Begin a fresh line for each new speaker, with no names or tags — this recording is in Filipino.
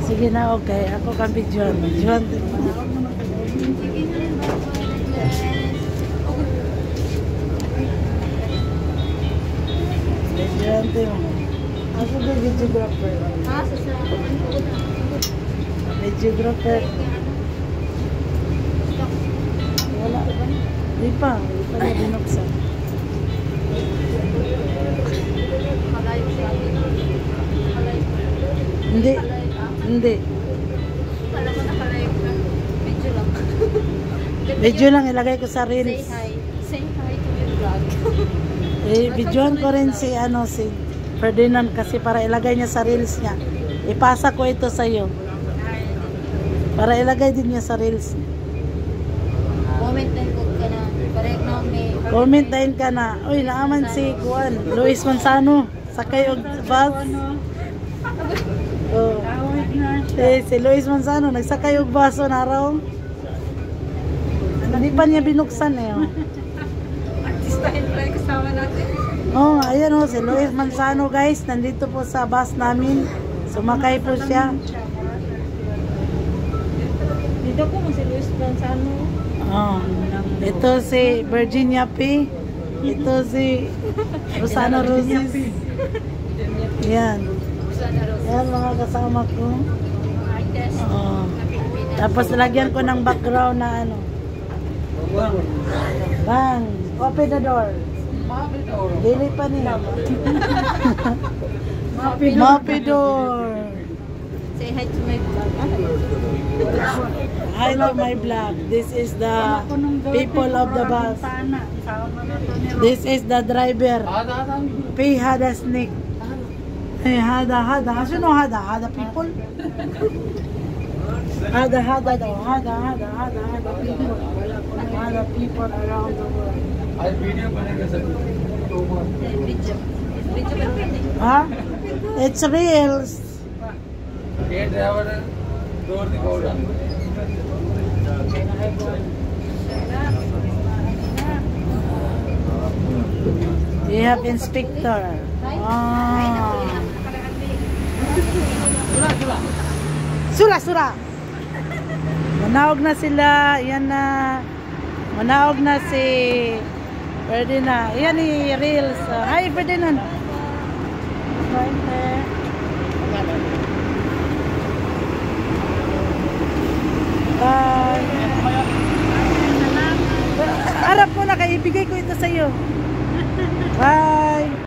Sige na, okay. Ako kang videoan. Videoan din mo. Videoan din mo. Ako ba videographer? Videographer. Wala ba? Di pa. Di pa niya binuksan. Hindi. Hindi.
Wala mo nakalive na. Video lang.
Video lang ilagay ko sa reels.
Say hi. Say hi to your vlog.
Videoan ko rin si Ferdinand kasi para ilagay niya sa reels niya. Ipasa ko ito sa iyo. Para ilagay din niya sa reels niya.
Comment din ko ka na. Correct na may.
Comment din ka na. Uy, naaman si Juan. Luis Manzano. Sakay og bus. Oh. Si Luis Manzano nagsakay og baso na raw. Hindi pa niya binuksan eh. Oh.
Artistahin pala yung kasama natin.
Oh, ayan oh, si Luis Manzano guys, nandito po sa bus namin. Sumakay po siya.
Dito ko mo si Luis Manzano.
Oh. Ito si Virginia P. Ito si Rosana Roses. Yan. Yan mga kasama ko. Oh. Tapos lagyan ko ng background na ano. Bang! Open the door. Dili pa niya. Moppy door.
Say hi to my vlog.
Hi to my vlog. This is the people of the bus. This is the driver. P. Hada Snake. Hey, Hada. You know Hada people? Hada daw. Hada people. Hada people around the world. Huh? It's reels. You have inspector. Oh. Sura. Manaog na sila. Yan na. Manaog na si Ferdinand. Yan ni Reels. Hi Ferdinand. Bye. Harap mo na, ibigay ko ito sa iyo.